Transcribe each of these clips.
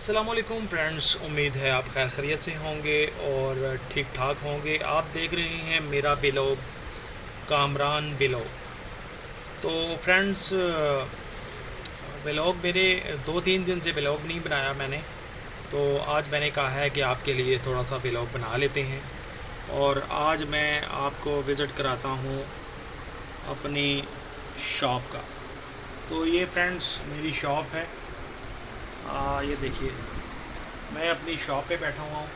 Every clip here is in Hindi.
अस्सलामुअलैकुम फ्रेंड्स, उम्मीद है आप खैर खैरियत से होंगे और ठीक ठाक होंगे। आप देख रहे हैं मेरा ब्लॉग, कामरान ब्लॉग। तो फ्रेंड्स, ब्लॉग मेरे 2-3 दिन से ब्लॉग नहीं बनाया मैंने, तो आज मैंने कहा है कि आपके लिए थोड़ा सा ब्लॉग बना लेते हैं। और आज मैं आपको विज़िट कराता हूँ अपनी शॉप का। तो ये फ्रेंड्स मेरी शॉप है। ये देखिए, मैं अपनी शॉप पे बैठा हुआ हूँ,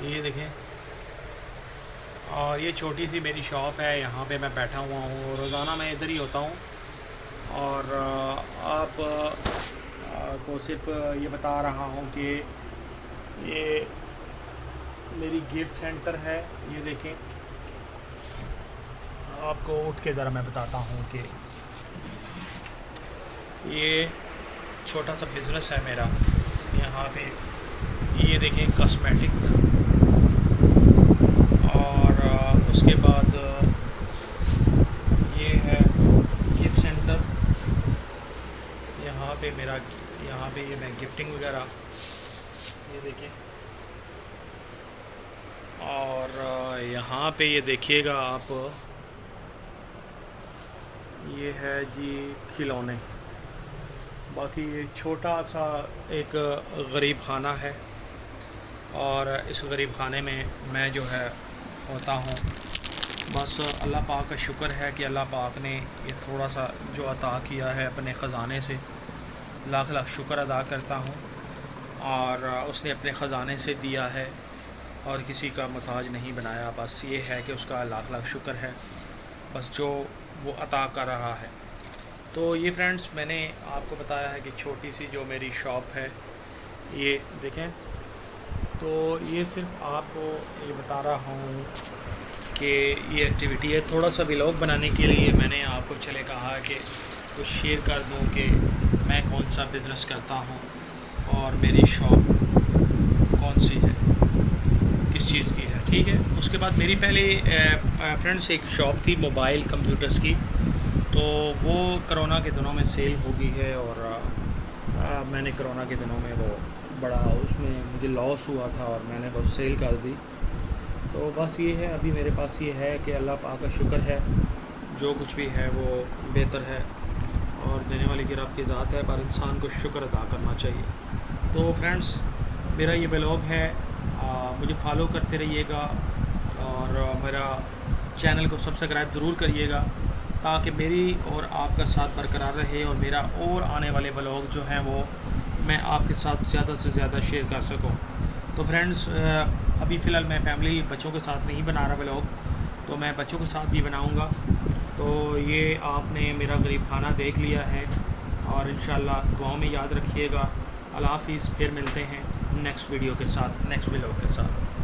ये देखें। और ये छोटी सी मेरी शॉप है, यहाँ पे मैं बैठा हुआ हूँ। रोज़ाना मैं इधर ही होता हूँ। और आप को सिर्फ ये बता रहा हूँ कि ये मेरी गिफ्ट सेंटर है। ये देखें, आपको उठ के ज़रा मैं बताता हूँ कि ये छोटा सा बिज़नेस है मेरा। यहाँ पे ये देखें, कॉस्मेटिक। और उसके बाद ये है गिफ्ट सेंटर। यहाँ पे मेरा यहाँ पे ये मैं गिफ्टिंग वगैरह, ये देखें। और यहाँ पे ये देखिएगा आप, ये है जी खिलौने। बाकी ये छोटा सा एक गरीब खाना है, और इस गरीब खाने में मैं जो है होता हूँ। बस अल्लाह पाक का शुक्र है कि अल्लाह पाक ने ये थोड़ा सा जो अता किया है अपने ख़जाने से, लाख लाख शुक्र अदा करता हूँ। और उसने अपने ख़जाने से दिया है और किसी का मुताज नहीं बनाया। बस ये है कि उसका लाख लाख शुक्र है, बस जो वो अता कर रहा है। तो ये फ्रेंड्स, मैंने आपको बताया है कि छोटी सी जो मेरी शॉप है, ये देखें। तो ये सिर्फ आपको ये बता रहा हूँ कि ये एक्टिविटी है। थोड़ा सा व्लॉग बनाने के लिए मैंने आपको चले कहा कि कुछ शेयर कर दूँ कि मैं कौन सा बिज़नेस करता हूँ और मेरी शॉप कौन सी है, किस चीज़ की है। ठीक है। उसके बाद मेरी पहले फ्रेंड्स एक शॉप थी मोबाइल कंप्यूटर्स की, तो वो कोरोना के दिनों में सेल हो गई है। और मैंने कोरोना के दिनों में वो बड़ा, उसमें मुझे लॉस हुआ था और मैंने वो सेल कर दी। तो बस ये है, अभी मेरे पास ये है कि अल्लाह पाक का शुक्र है, जो कुछ भी है वो बेहतर है और देने वाले की रब की ज़ात है, पर इंसान को शुक्र अदा करना चाहिए। तो फ्रेंड्स, मेरा ये ब्लॉग है, मुझे फॉलो करते रहिएगा और मेरा चैनल को सब्सक्राइब ज़रूर करिएगा, ताकि मेरी और आपका साथ बरकरार रहे और मेरा और आने वाले ब्लॉग जो हैं वो मैं आपके साथ ज़्यादा से ज़्यादा शेयर कर सकूं। तो फ्रेंड्स, अभी फ़िलहाल मैं फैमिली बच्चों के साथ नहीं बना रहा ब्लॉग, तो मैं बच्चों के साथ भी बनाऊंगा। तो ये आपने मेरा गरीब खाना देख लिया है, और इंशाल्लाह दुआओं में याद रखिएगा। अल्लाह हाफ़िज़। फिर मिलते हैं नेक्स्ट वीडियो के साथ, नेक्स्ट ब्लॉग के साथ।